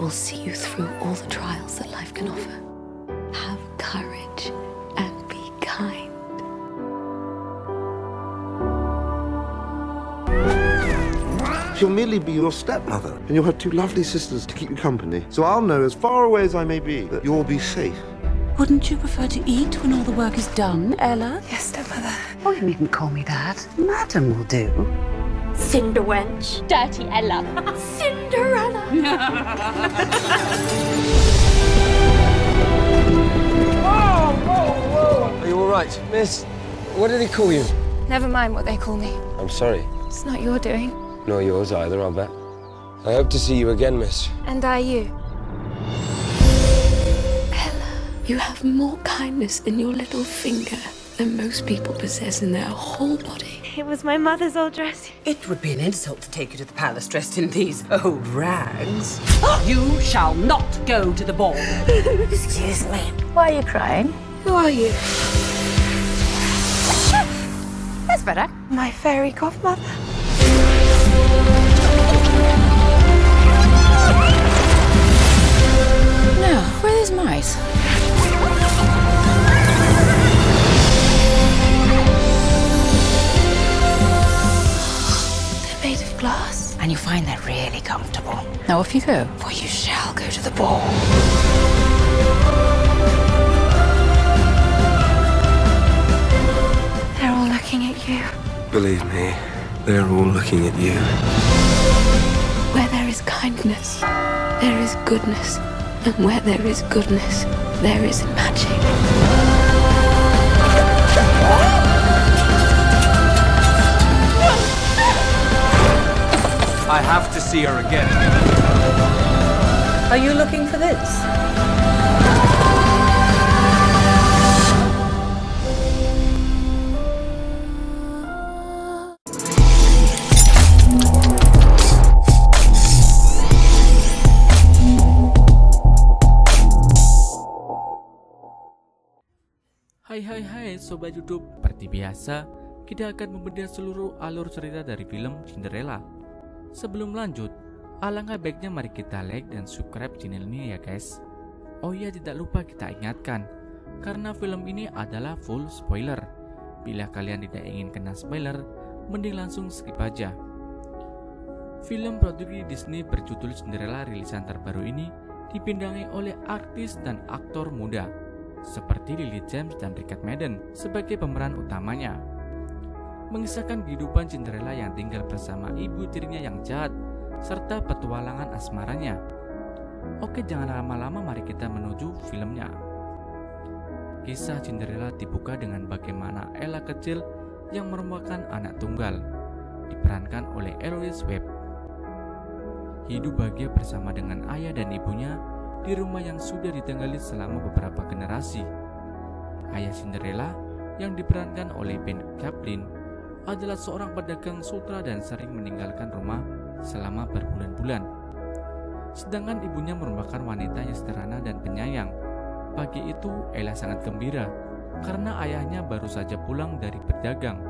will see you through all the trials that life can offer. Have courage and be kind. She'll merely be your stepmother, and you'll have two lovely sisters to keep you company. So I'll know, as far away as I may be, that you'll be safe. Wouldn't you prefer to eat when all the work is done, Ella? Yes, stepmother. Oh, you needn't call me that. Madam will do. Cinderwench. Dirty Ella. Cinderella. Are you all right, miss? What did he call you? Never mind what they call me. I'm sorry. It's not your doing. Nor yours either, I'll bet. I hope to see you again, miss. And are you? Ella, you have more kindness in your little finger than most people possess in their whole body. It was my mother's old dress. It would be an insult to take you to the palace dressed in these old rags. You shall not go to the ball. Excuse me. Why are you crying? Who are you? That's better. My fairy godmother. Now, where are these mice? They're made of glass. And you find they're really comfortable. Now off you go, for you shall go to the ball. They're all looking at you. Believe me, they're all looking at you. Where there is kindness, there is goodness. And where there is goodness, there is magic. I have to see her again. Are you looking for this? Hai Sobat YouTube, seperti biasa kita akan membedah seluruh alur cerita dari film Cinderella. Sebelum lanjut, alangkah baiknya mari kita like dan subscribe channel ini ya guys. Oh iya, tidak lupa kita ingatkan, karena film ini adalah full spoiler. Bila kalian tidak ingin kena spoiler, mending langsung skip aja. Film produksi Disney berjudul Cinderella rilisan terbaru ini dibintangi oleh artis dan aktor muda seperti Lily James dan Richard Madden sebagai pemeran utamanya, mengisahkan kehidupan Cinderella yang tinggal bersama ibu tirinya yang jahat serta petualangan asmaranya. Oke, jangan lama-lama, mari kita menuju filmnya. Kisah Cinderella dibuka dengan bagaimana Ella kecil yang merupakan anak tunggal, diperankan oleh Eloise Webb, hidup bahagia bersama dengan ayah dan ibunya di rumah yang sudah ditinggali selama beberapa generasi. Ayah Cinderella yang diperankan oleh Ben Chaplin adalah seorang pedagang sutra dan sering meninggalkan rumah selama berbulan-bulan. Sedangkan ibunya merupakan wanita yang sederhana dan penyayang. Pagi itu Ella sangat gembira karena ayahnya baru saja pulang dari berdagang.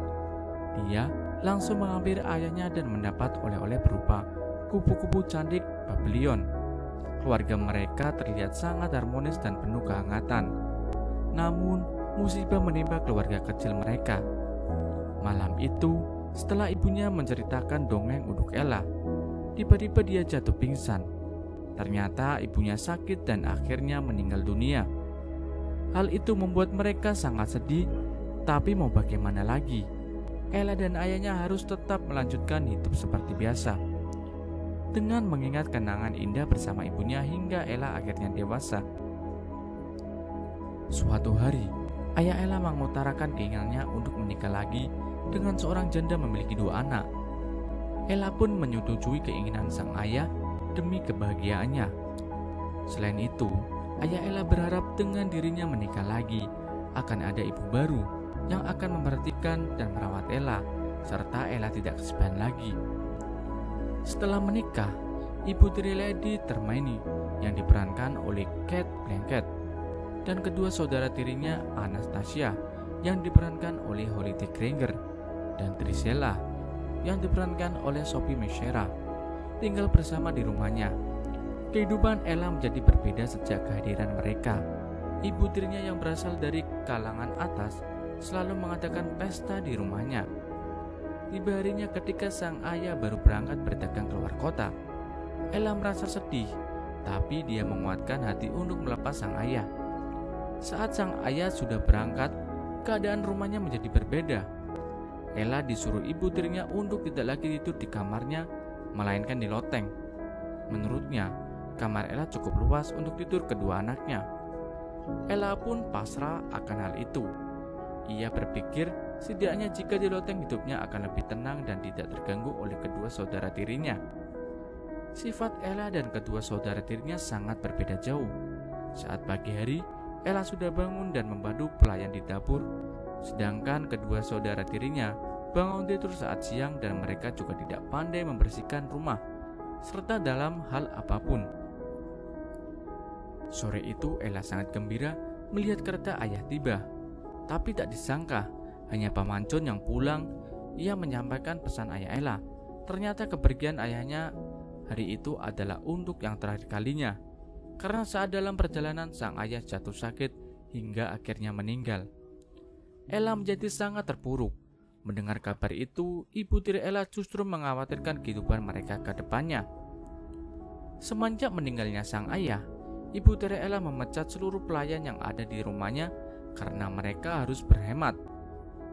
Dia langsung menghampiri ayahnya dan mendapat oleh-oleh berupa kupu-kupu cantik Babylon. Keluarga mereka terlihat sangat harmonis dan penuh kehangatan. Namun, musibah menimpa keluarga kecil mereka. Malam itu, setelah ibunya menceritakan dongeng untuk Ella, tiba-tiba dia jatuh pingsan. Ternyata ibunya sakit dan akhirnya meninggal dunia. Hal itu membuat mereka sangat sedih, tapi mau bagaimana lagi? Ella dan ayahnya harus tetap melanjutkan hidup seperti biasa, dengan mengingat kenangan indah bersama ibunya hingga Ella akhirnya dewasa. Suatu hari, ayah Ella mengutarakan keinginannya untuk menikah lagi dengan seorang janda memiliki 2 anak. Ella pun menyetujui keinginan sang ayah demi kebahagiaannya. Selain itu, ayah Ella berharap dengan dirinya menikah lagi akan ada ibu baru yang akan memperhatikan dan merawat Ella, serta Ella tidak kesepian lagi. Setelah menikah, ibu tiri Lady Tremaine yang diperankan oleh Cate Blanchett dan kedua saudara tirinya Anastasia yang diperankan oleh Holliday Grainger dan Drusilla yang diperankan oleh Sophie Mushera tinggal bersama di rumahnya. Kehidupan Ella menjadi berbeda sejak kehadiran mereka. Ibu tirinya yang berasal dari kalangan atas selalu mengadakan pesta di rumahnya. Tiba harinya ketika sang ayah baru berangkat berdagang keluar kota. Ella merasa sedih, tapi dia menguatkan hati untuk melepas sang ayah. Saat sang ayah sudah berangkat, keadaan rumahnya menjadi berbeda. Ella disuruh ibu tirinya untuk tidak lagi tidur di kamarnya, melainkan di loteng. Menurutnya, kamar Ella cukup luas untuk tidur kedua anaknya. Ella pun pasrah akan hal itu. Ia berpikir setidaknya jika di loteng hidupnya akan lebih tenang dan tidak terganggu oleh kedua saudara tirinya. Sifat Ella dan kedua saudara tirinya sangat berbeda jauh. Saat pagi hari, Ella sudah bangun dan membantu pelayan di dapur, sedangkan kedua saudara tirinya bangun tidur saat siang dan mereka juga tidak pandai membersihkan rumah, serta dalam hal apapun. Sore itu Ella sangat gembira melihat kereta ayah tiba. Tapi tak disangka, hanya Paman John yang pulang. Ia menyampaikan pesan ayah Ella. Ternyata kepergian ayahnya hari itu adalah untuk yang terakhir kalinya, karena saat dalam perjalanan sang ayah jatuh sakit hingga akhirnya meninggal. Ella menjadi sangat terpuruk. Mendengar kabar itu, ibu tiri Ella justru mengkhawatirkan kehidupan mereka ke depannya. Semenjak meninggalnya sang ayah, ibu tiri Ella memecat seluruh pelayan yang ada di rumahnya karena mereka harus berhemat.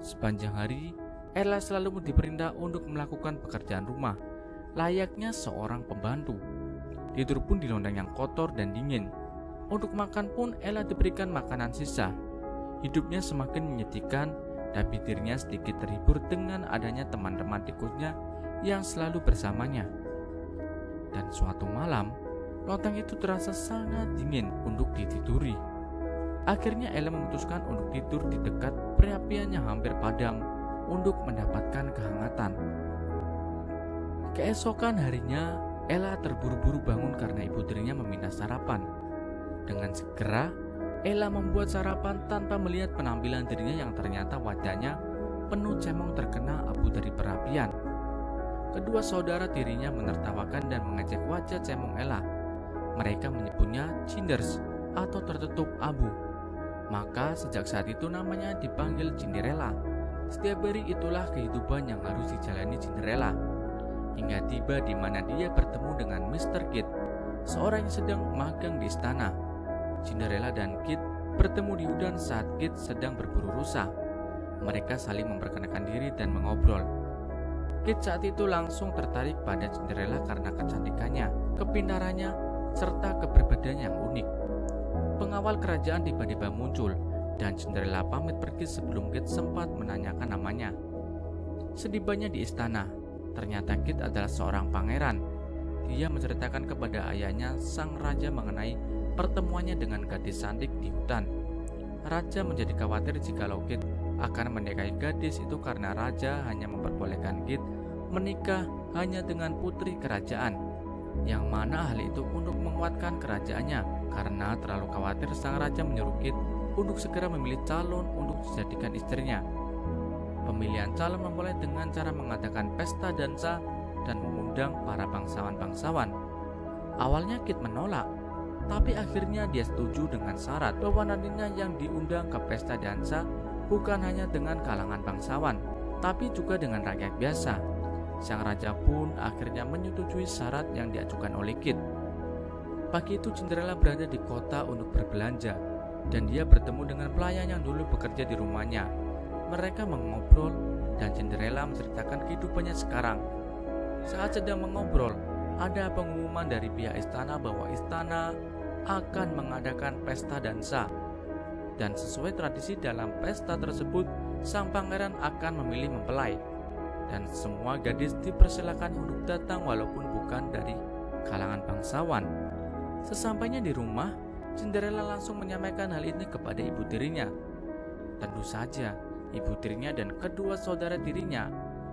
Sepanjang hari, Ella selalu diperintah untuk melakukan pekerjaan rumah, layaknya seorang pembantu. Tidur pun di londang yang kotor dan dingin. Untuk makan pun Ella diberikan makanan sisa. Hidupnya semakin menyedihkan, tapi dirinya sedikit terhibur dengan adanya teman-teman tikusnya yang selalu bersamanya. Dan suatu malam, loteng itu terasa sangat dingin untuk ditiduri. Akhirnya Ella memutuskan untuk tidur di dekat perapian yang hampir padam untuk mendapatkan kehangatan. Keesokan harinya, Ella terburu-buru bangun karena ibu tirinya meminta sarapan. Dengan segera, Ella membuat sarapan tanpa melihat penampilan dirinya yang ternyata wajahnya penuh cemong terkena abu dari perapian. Kedua saudara tirinya menertawakan dan mengejek wajah cemong Ella. Mereka menyebutnya cinders atau tertutup abu. Maka sejak saat itu namanya dipanggil Cinderella. Setiap hari itulah kehidupan yang harus dijalani Cinderella, hingga tiba di mana dia bertemu dengan Mr. Kid, seorang yang sedang magang di istana. Cinderella dan Kid bertemu di hutan saat Kid sedang berburu rusa. Mereka saling memperkenalkan diri dan mengobrol. Kid saat itu langsung tertarik pada Cinderella karena kecantikannya, kepintarannya, serta kepribadian yang unik. Pengawal kerajaan tiba-tiba muncul dan Cinderella pamit pergi sebelum Kid sempat menanyakan namanya. Setibanya di istana, ternyata Kid adalah seorang pangeran. Dia menceritakan kepada ayahnya sang raja mengenai pertemuannya dengan gadis cantik di hutan. Raja menjadi khawatir jikalau Kid akan menikahi gadis itu karena raja hanya memperbolehkan Kid menikah hanya dengan putri kerajaan, yang mana hal itu untuk menguatkan kerajaannya. Karena terlalu khawatir, sang raja menyuruh Kid untuk segera memilih calon untuk dijadikan istrinya. Pemilihan calon memulai dengan cara mengadakan pesta dansa dan mengundang para bangsawan-bangsawan. Awalnya Kid menolak, tapi akhirnya dia setuju dengan syarat bahwa nantinya yang diundang ke pesta dansa bukan hanya dengan kalangan bangsawan, tapi juga dengan rakyat biasa. Sang raja pun akhirnya menyetujui syarat yang diajukan oleh Kid. Pagi itu Cinderella berada di kota untuk berbelanja, dan dia bertemu dengan pelayan yang dulu bekerja di rumahnya. Mereka mengobrol dan Cinderella menceritakan kehidupannya sekarang. Saat sedang mengobrol, ada pengumuman dari pihak istana bahwa istana akan mengadakan pesta dansa. Dan sesuai tradisi dalam pesta tersebut, sang pangeran akan memilih mempelai. Dan semua gadis dipersilakan untuk datang walaupun bukan dari kalangan bangsawan. Sesampainya di rumah, Cinderella langsung menyampaikan hal ini kepada ibu tirinya. Tentu saja, ibu tirinya dan kedua saudara tirinya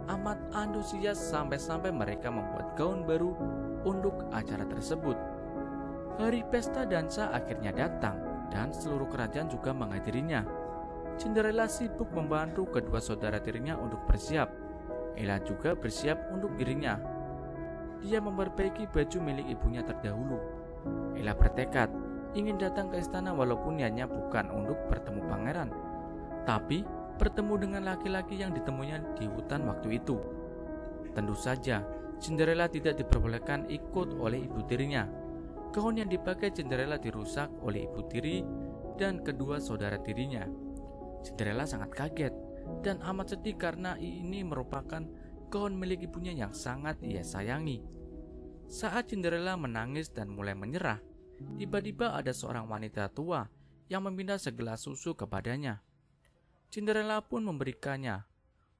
amat antusias sampai-sampai mereka membuat gaun baru untuk acara tersebut. Hari pesta dansa akhirnya datang dan seluruh kerajaan juga menghadirinya. Cinderella sibuk membantu kedua saudara tirinya untuk bersiap. Ella juga bersiap untuk dirinya. Dia memperbaiki baju milik ibunya terdahulu. Ella bertekad ingin datang ke istana walaupun niatnya bukan untuk bertemu pangeran, tapi bertemu dengan laki-laki yang ditemuinya di hutan waktu itu. Tentu saja, Cinderella tidak diperbolehkan ikut oleh ibu tirinya. Gaun yang dipakai Cinderella dirusak oleh ibu tiri dan kedua saudara tirinya. Cinderella sangat kaget dan amat sedih karena ini merupakan gaun milik ibunya yang sangat ia sayangi. Saat Cinderella menangis dan mulai menyerah, tiba-tiba ada seorang wanita tua yang meminta segelas susu kepadanya. Cinderella pun memberikannya.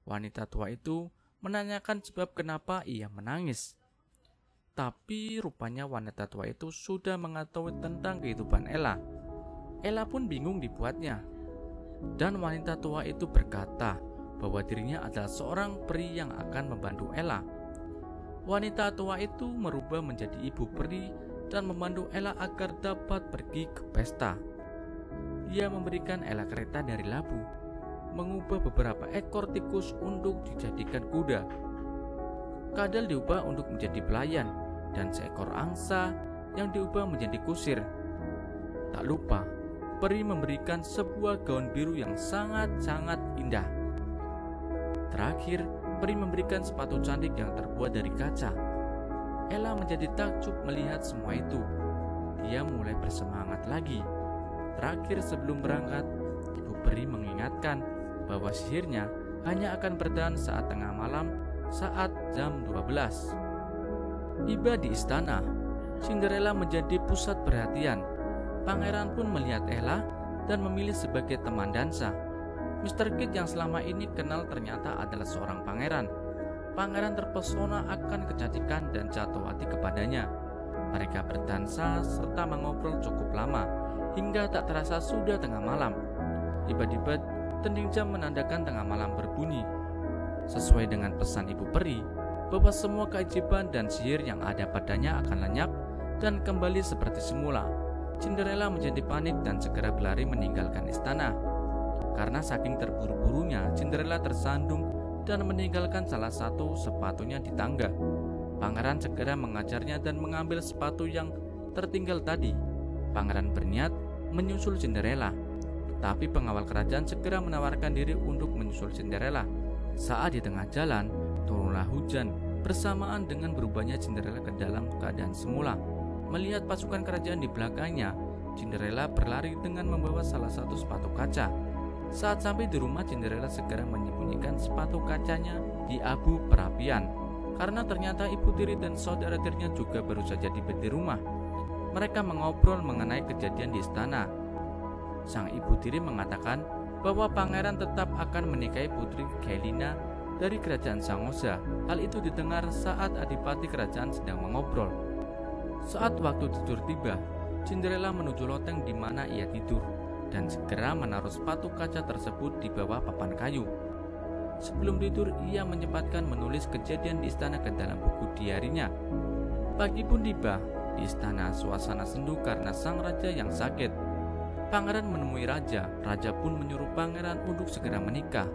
Wanita tua itu menanyakan sebab kenapa ia menangis. Tapi rupanya wanita tua itu sudah mengetahui tentang kehidupan Ella. Ella pun bingung dibuatnya. Dan wanita tua itu berkata bahwa dirinya adalah seorang peri yang akan membantu Ella. Wanita tua itu merubah menjadi ibu peri dan membantu Ella agar dapat pergi ke pesta. Dia memberikan Ella kereta dari labu, mengubah beberapa ekor tikus untuk dijadikan kuda. Kadal diubah untuk menjadi pelayan, dan seekor angsa yang diubah menjadi kusir. Tak lupa, peri memberikan sebuah gaun biru yang sangat-sangat indah. Terakhir, peri memberikan sepatu cantik yang terbuat dari kaca. Ella menjadi takjub melihat semua itu. Dia mulai bersemangat lagi. Terakhir sebelum berangkat, ibu peri mengingatkan bahwa sihirnya hanya akan bertahan saat tengah malam saat jam 12. Tiba di istana, Cinderella menjadi pusat perhatian. Pangeran pun melihat Ella dan memilih sebagai teman dansa. Mr. Kid yang selama ini kenal ternyata adalah seorang pangeran. Pangeran terpesona akan kecantikan dan jatuh hati kepadanya. Mereka berdansa serta mengobrol cukup lama, hingga tak terasa sudah tengah malam. Tiba-tiba dinding jam menandakan tengah malam berbunyi. Sesuai dengan pesan ibu peri, bahwa semua keajaiban dan sihir yang ada padanya akan lenyap dan kembali seperti semula. Cinderella menjadi panik dan segera berlari meninggalkan istana. Karena saking terburu-burunya, Cinderella tersandung dan meninggalkan salah satu sepatunya di tangga. Pangeran segera mengajarnya dan mengambil sepatu yang tertinggal tadi. Pangeran berniat menyusul Cinderella, tapi pengawal kerajaan segera menawarkan diri untuk menyusul Cinderella. Saat di tengah jalan, turunlah hujan bersamaan dengan berubahnya Cinderella ke dalam keadaan semula. Melihat pasukan kerajaan di belakangnya, Cinderella berlari dengan membawa salah satu sepatu kaca. Saat sampai di rumah, Cinderella segera menyembunyikan sepatu kacanya di abu perapian, karena ternyata ibu tiri dan saudara tirinya juga baru saja tiba di rumah. Mereka mengobrol mengenai kejadian di istana. Sang ibu tiri mengatakan bahwa pangeran tetap akan menikahi putri Kailina dari kerajaan Sangosa. Hal itu didengar saat adipati kerajaan sedang mengobrol. Saat waktu tidur tiba, Cinderella menuju loteng di mana ia tidur dan segera menaruh sepatu kaca tersebut di bawah papan kayu. Sebelum tidur, ia menyempatkan menulis kejadian di istana ke dalam buku diarinya. Pagi pun tiba. Di istana suasana sendu karena sang raja yang sakit. Pangeran menemui raja. Raja pun menyuruh pangeran untuk segera menikah.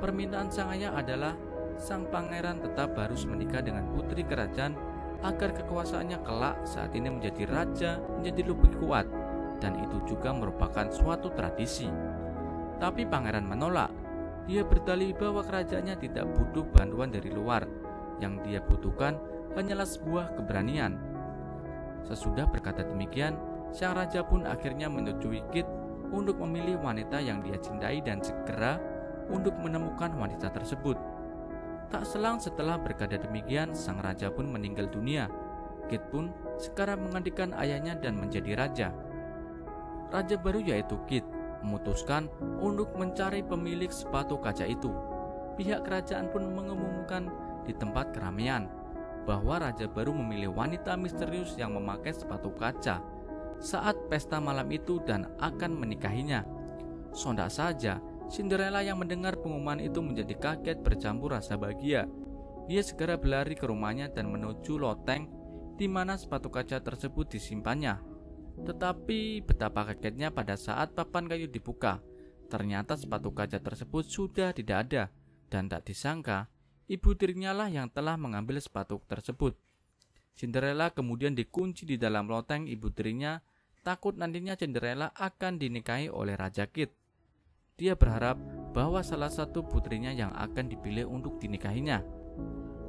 Permintaan sang ayah adalah sang pangeran tetap harus menikah dengan putri kerajaan agar kekuasaannya kelak saat ini menjadi raja menjadi lebih kuat, dan itu juga merupakan suatu tradisi. Tapi pangeran menolak. Dia berdalih bahwa kerajaannya tidak butuh bantuan dari luar. Yang dia butuhkan hanyalah sebuah keberanian. Sesudah berkata demikian, sang raja pun akhirnya menyetujui Kit untuk memilih wanita yang dia cintai dan segera untuk menemukan wanita tersebut. Tak selang setelah berkata demikian, sang raja pun meninggal dunia. Kit pun sekarang menggantikan ayahnya dan menjadi raja. Raja baru yaitu Kit memutuskan untuk mencari pemilik sepatu kaca itu. Pihak kerajaan pun mengumumkan di tempat keramaian bahwa raja baru memilih wanita misterius yang memakai sepatu kaca saat pesta malam itu dan akan menikahinya. Sondak saja, Cinderella yang mendengar pengumuman itu menjadi kaget bercampur rasa bahagia. Dia segera berlari ke rumahnya dan menuju loteng di mana sepatu kaca tersebut disimpannya. Tetapi betapa kagetnya pada saat papan kayu dibuka. Ternyata sepatu kaca tersebut sudah tidak ada, dan tak disangka ibu tirinya lah yang telah mengambil sepatu tersebut. Cinderella kemudian dikunci di dalam loteng ibu tirinya, takut nantinya Cinderella akan dinikahi oleh Raja Kit. Dia berharap bahwa salah satu putrinya yang akan dipilih untuk dinikahinya.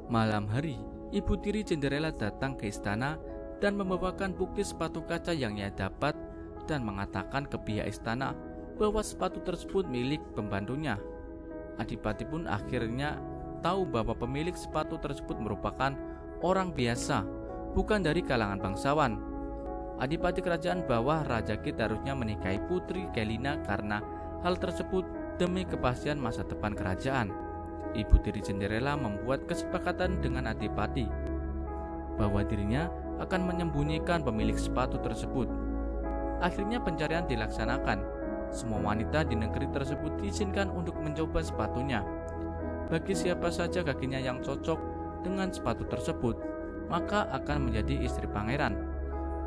Malam hari, ibu tiri Cinderella datang ke istana dan membawakan bukti sepatu kaca yang ia dapat dan mengatakan ke pihak istana bahwa sepatu tersebut milik pembantunya. Adipati pun akhirnya tahu bahwa pemilik sepatu tersebut merupakan orang biasa, bukan dari kalangan bangsawan. Adipati kerajaan bahwa Raja Kit harusnya menikahi putri Kelina karena hal tersebut demi kepastian masa depan kerajaan. Ibu tiri Cinderella membuat kesepakatan dengan Adipati bahwa dirinya akan menyembunyikan pemilik sepatu tersebut. Akhirnya pencarian dilaksanakan. Semua wanita di negeri tersebut diizinkan untuk mencoba sepatunya. Bagi siapa saja kakinya yang cocok dengan sepatu tersebut, maka akan menjadi istri pangeran.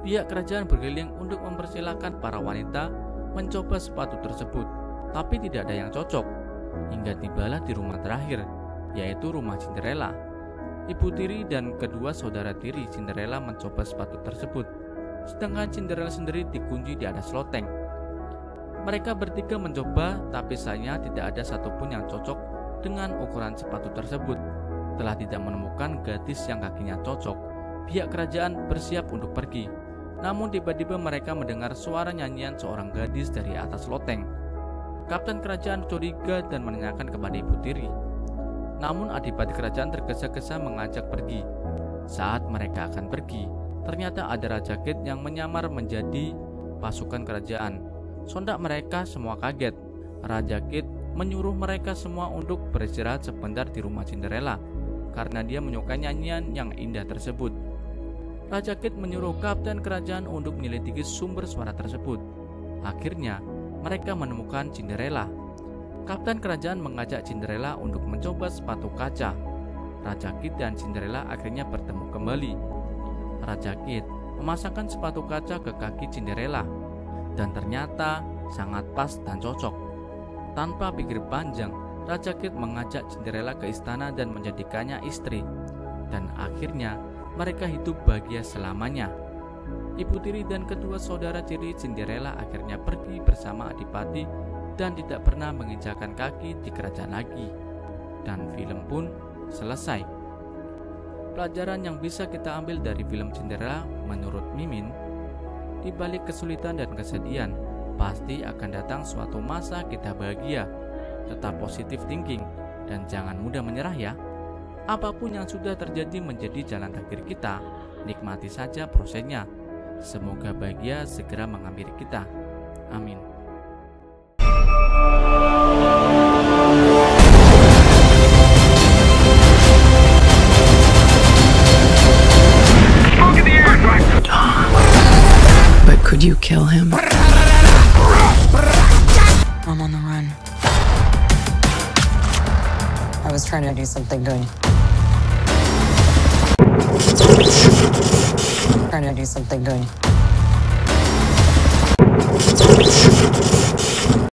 Pihak kerajaan berkeliling untuk mempersilahkan para wanita mencoba sepatu tersebut, tapi tidak ada yang cocok. Hingga tibalah di rumah terakhir, yaitu rumah Cinderella. Ibu tiri dan kedua saudara tiri Cinderella mencoba sepatu tersebut, sedangkan Cinderella sendiri dikunci di atas loteng. Mereka bertiga mencoba, tapi sayangnya tidak ada satupun yang cocok dengan ukuran sepatu tersebut. Setelah tidak menemukan gadis yang kakinya cocok, pihak kerajaan bersiap untuk pergi. Namun tiba-tiba mereka mendengar suara nyanyian seorang gadis dari atas loteng. Kapten kerajaan curiga dan menanyakan kepada ibu tiri. Namun adipati kerajaan tergesa-gesa mengajak pergi. Saat mereka akan pergi, ternyata ada Raja Kit yang menyamar menjadi pasukan kerajaan. Sontak mereka semua kaget. Raja Kit menyuruh mereka semua untuk beristirahat sebentar di rumah Cinderella karena dia menyukai nyanyian yang indah tersebut. Raja Kit menyuruh kapten kerajaan untuk menyelidiki sumber suara tersebut. Akhirnya mereka menemukan Cinderella. Kapten kerajaan mengajak Cinderella untuk mencoba sepatu kaca. Raja Kit dan Cinderella akhirnya bertemu kembali. Raja Kit memasangkan sepatu kaca ke kaki Cinderella, dan ternyata sangat pas dan cocok. Tanpa pikir panjang, Raja Kit mengajak Cinderella ke istana dan menjadikannya istri. Dan akhirnya mereka hidup bahagia selamanya. Ibu tiri dan kedua saudara tiri Cinderella akhirnya pergi bersama Adipati dan tidak pernah menginjakan kaki di kerajaan lagi. Dan film pun selesai. Pelajaran yang bisa kita ambil dari film Cinderella menurut Mimin, di balik kesulitan dan kesedihan, pasti akan datang suatu masa kita bahagia. Tetap positif thinking dan jangan mudah menyerah ya. Apapun yang sudah terjadi menjadi jalan takdir kita, nikmati saja prosesnya. Semoga bahagia segera menghampiri kita. Amin. But could you kill him? I'm on the run. I was trying to do something good. Trying to do something good.